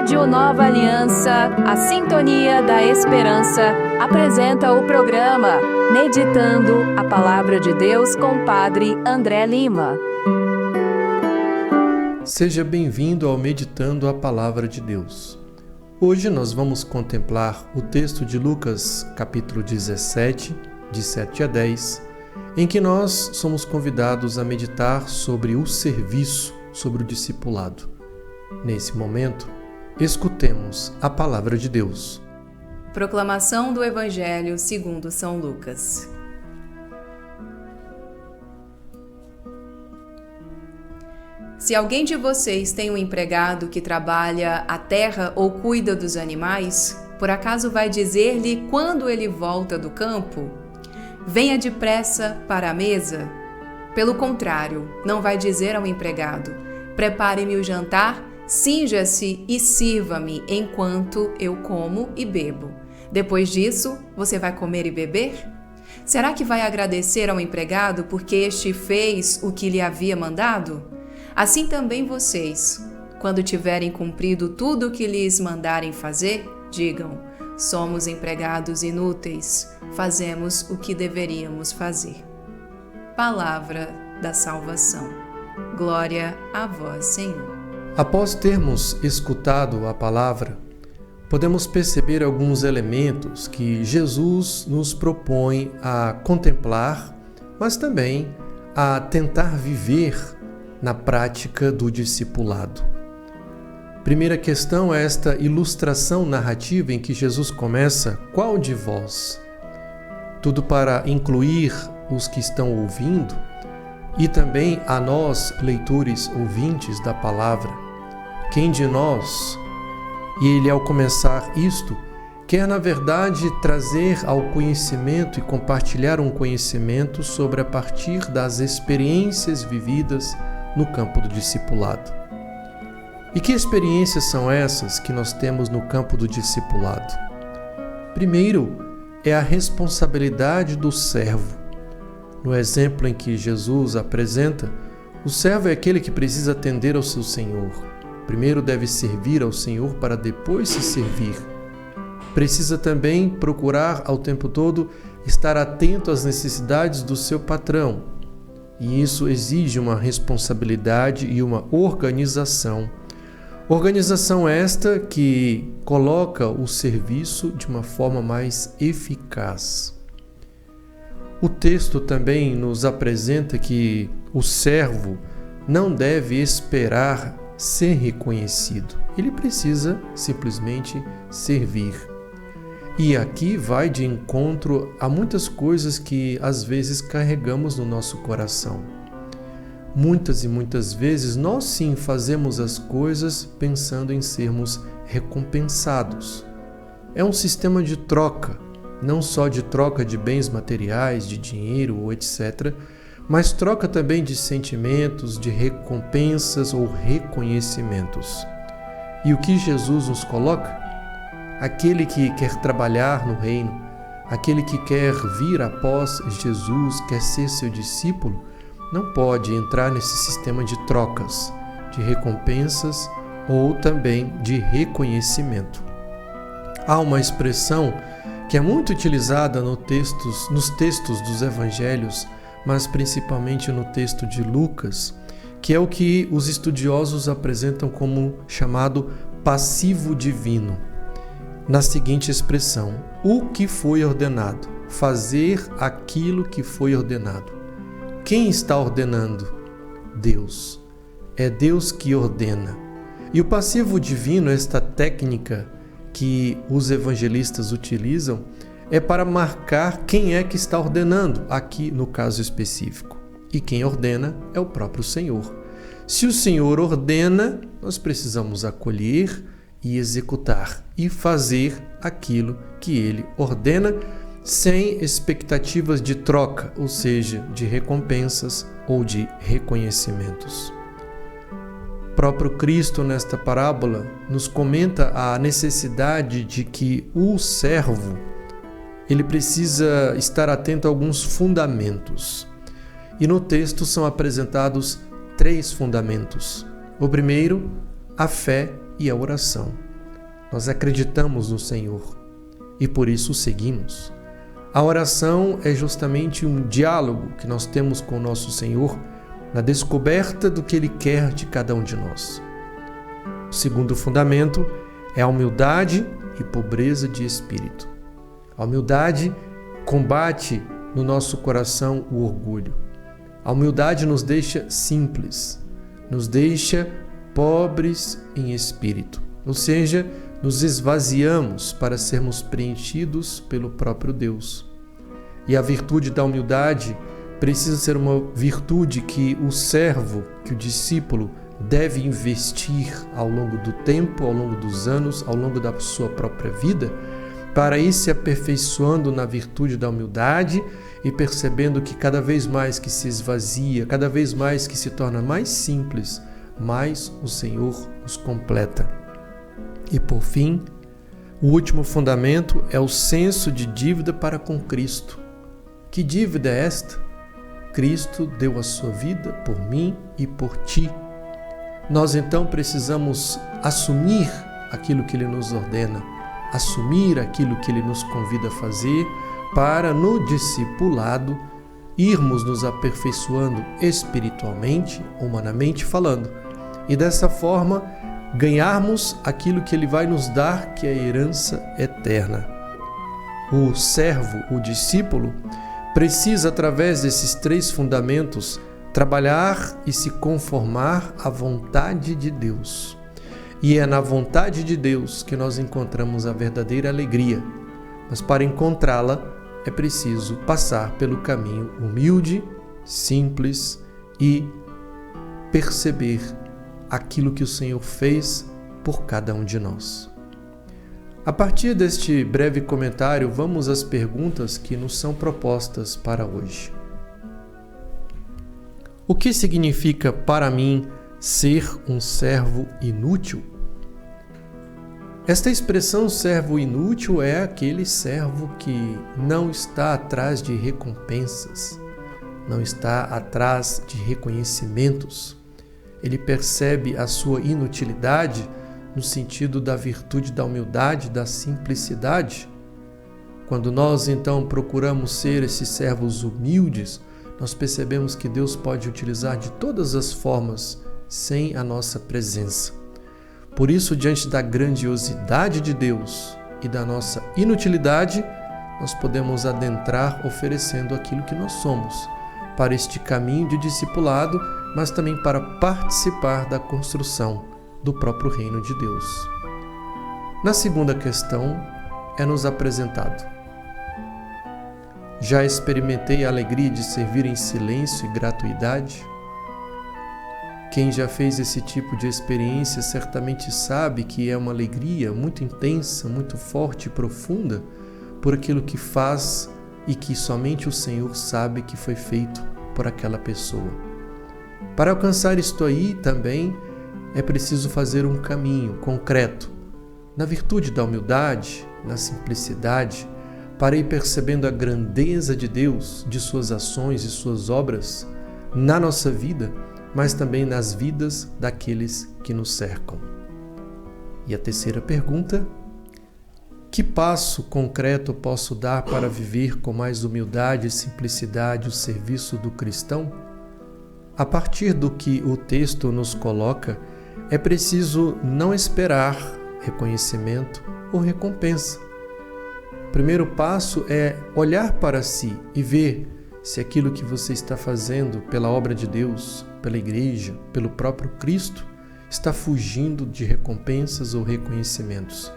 Rádio Nova Aliança, a Sintonia da Esperança, apresenta o programa Meditando a Palavra de Deus com o Padre André Lima. Seja bem-vindo ao Meditando a Palavra de Deus. Hoje nós vamos contemplar o texto de Lucas, capítulo 17, de 7 a 10, em que nós somos convidados a meditar sobre o serviço, sobre o discipulado. Nesse momento, escutemos a Palavra de Deus. Proclamação do Evangelho segundo São Lucas. Se alguém de vocês tem um empregado que trabalha a terra ou cuida dos animais, por acaso vai dizer-lhe quando ele volta do campo: venha depressa para a mesa? Pelo contrário, não vai dizer ao empregado: prepare-me o jantar, cinja-se e sirva-me enquanto eu como e bebo. Depois disso, você vai comer e beber? Será que vai agradecer ao empregado porque este fez o que lhe havia mandado? Assim também vocês, quando tiverem cumprido tudo o que lhes mandarem fazer, digam: somos empregados inúteis, fazemos o que deveríamos fazer. Palavra da salvação. Glória a vós, Senhor. Após termos escutado a palavra, podemos perceber alguns elementos que Jesus nos propõe a contemplar, mas também a tentar viver na prática do discipulado. Primeira questão é esta ilustração narrativa em que Jesus começa: qual de vós? Tudo para incluir os que estão ouvindo e também a nós, leitores ouvintes da palavra. Quem de nós? E ele, ao começar isto, quer na verdade trazer ao conhecimento e compartilhar um conhecimento sobre a partir das experiências vividas no campo do discipulado. E que experiências são essas que nós temos no campo do discipulado? Primeiro, é a responsabilidade do servo. No exemplo em que Jesus apresenta, o servo é aquele que precisa atender ao seu senhor. Primeiro deve servir ao Senhor para depois se servir. Precisa também procurar ao tempo todo estar atento às necessidades do seu patrão. E isso exige uma responsabilidade e uma organização. Organização esta que coloca o serviço de uma forma mais eficaz. O texto também nos apresenta que o servo não deve esperar ser reconhecido. Ele precisa simplesmente servir. E aqui vai de encontro a muitas coisas que às vezes carregamos no nosso coração. Muitas e muitas vezes nós sim fazemos as coisas pensando em sermos recompensados. É um sistema de troca, não só de troca de bens materiais, de dinheiro ou etc., mas troca também de sentimentos, de recompensas ou reconhecimentos. E o que Jesus nos coloca? Aquele que quer trabalhar no reino, aquele que quer vir após Jesus, quer ser seu discípulo, não pode entrar nesse sistema de trocas, de recompensas ou também de reconhecimento. Há uma expressão que é muito utilizada nos textos dos evangelhos, mas principalmente no texto de Lucas, que é o que os estudiosos apresentam como chamado passivo divino. Na seguinte expressão: o que foi ordenado, fazer aquilo que foi ordenado. Quem está ordenando? Deus. É Deus que ordena. E o passivo divino, esta técnica que os evangelistas utilizam, é para marcar quem é que está ordenando, aqui no caso específico. E quem ordena é o próprio Senhor. Se o Senhor ordena, nós precisamos acolher e executar e fazer aquilo que Ele ordena, sem expectativas de troca, ou seja, de recompensas ou de reconhecimentos. O próprio Cristo, nesta parábola, nos comenta a necessidade de que o servo ele precisa estar atento a alguns fundamentos. E no texto são apresentados 3 fundamentos. O primeiro, a fé e a oração. nós acreditamos no Senhor e por isso o seguimos. A oração é justamente um diálogo que nós temos com o nosso Senhor na descoberta do que Ele quer de cada um de nós. O segundo fundamento é a humildade e pobreza de espírito. A humildade combate no nosso coração o orgulho. A humildade nos deixa simples, nos deixa pobres em espírito, ou seja, nos esvaziamos para sermos preenchidos pelo próprio Deus. E a virtude da humildade precisa ser uma virtude que o servo, que o discípulo deve investir ao longo do tempo, ao longo dos anos, ao longo da sua própria vida, para ir se aperfeiçoando na virtude da humildade e percebendo que cada vez mais que se esvazia, cada vez mais que se torna mais simples, mais o Senhor os completa. E por fim, o último fundamento é o senso de dívida para com Cristo. Que dívida é esta? Cristo deu a sua vida por mim e por ti. Nós então precisamos assumir aquilo que Ele nos ordena, assumir aquilo que Ele nos convida a fazer para, no discipulado, irmos nos aperfeiçoando espiritualmente, humanamente falando, e dessa forma ganharmos aquilo que Ele vai nos dar, que é a herança eterna. O servo, o discípulo, precisa, através desses 3 fundamentos, trabalhar e se conformar à vontade de Deus. E é na vontade de Deus que nós encontramos a verdadeira alegria. Mas para encontrá-la, é preciso passar pelo caminho humilde, simples e perceber aquilo que o Senhor fez por cada um de nós. A partir deste breve comentário, vamos às perguntas que nos são propostas para hoje. O que significa para mim ser um servo inútil? Esta expressão servo inútil é aquele servo que não está atrás de recompensas, não está atrás de reconhecimentos. Ele percebe a sua inutilidade no sentido da virtude da humildade, da simplicidade. Quando nós então procuramos ser esses servos humildes, nós percebemos que Deus pode utilizar de todas as formas sem a nossa presença. Por isso, diante da grandiosidade de Deus e da nossa inutilidade, nós podemos adentrar oferecendo aquilo que nós somos para este caminho de discipulado, mas também para participar da construção do próprio reino de Deus. Na segunda questão, é-nos apresentado: já experimentei a alegria de servir em silêncio e gratuidade? Quem já fez esse tipo de experiência certamente sabe que é uma alegria muito intensa, muito forte e profunda por aquilo que faz e que somente o Senhor sabe que foi feito por aquela pessoa. Para alcançar isto aí também é preciso fazer um caminho concreto, na virtude da humildade, na simplicidade, para ir percebendo a grandeza de Deus, de suas ações e suas obras na nossa vida, mas também nas vidas daqueles que nos cercam. E a terceira pergunta: que passo concreto posso dar para viver com mais humildade e simplicidade o serviço do cristão? A partir do que o texto nos coloca, é preciso não esperar reconhecimento ou recompensa. O primeiro passo é olhar para si e ver se aquilo que você está fazendo pela obra de Deus, pela igreja, pelo próprio Cristo, está fugindo de recompensas ou reconhecimentos.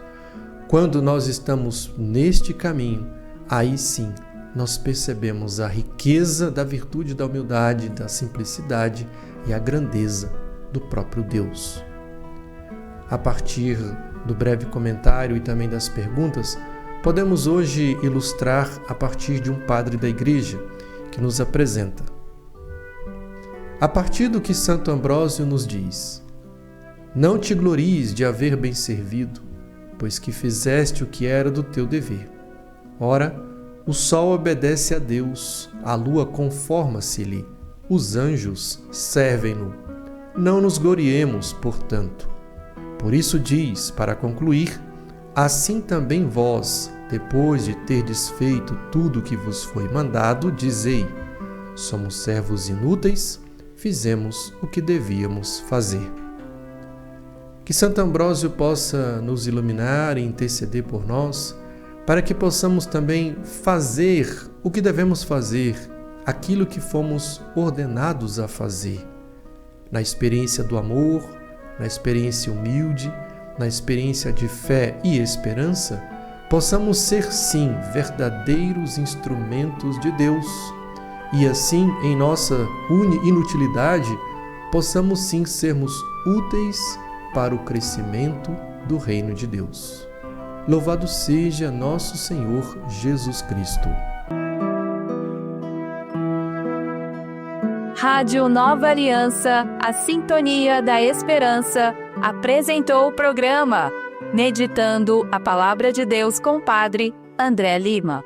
Quando nós estamos neste caminho, aí sim nós percebemos a riqueza da virtude da humildade, da simplicidade e a grandeza do próprio Deus. A partir do breve comentário e também das perguntas, podemos hoje ilustrar a partir de um padre da igreja que nos apresenta. A partir do que Santo Ambrósio nos diz: não te glories de haver bem servido, pois que fizeste o que era do teu dever. Ora, o sol obedece a Deus, a lua conforma-se-lhe, os anjos servem-no. Não nos gloriemos, portanto. Por isso diz, para concluir, assim também vós, depois de terdes feito tudo o que vos foi mandado, dizei: somos servos inúteis, fizemos o que devíamos fazer. Que Santo Ambrósio possa nos iluminar e interceder por nós, para que possamos também fazer o que devemos fazer, aquilo que fomos ordenados a fazer, na experiência do amor, na experiência humilde, na experiência de fé e esperança, possamos ser sim verdadeiros instrumentos de Deus e assim, em nossa inutilidade, possamos sim sermos úteis para o crescimento do reino de Deus. Louvado seja nosso Senhor Jesus Cristo. Rádio Nova Aliança, a sintonia da esperança, apresentou o programa Meditando a Palavra de Deus com o Padre André Lima.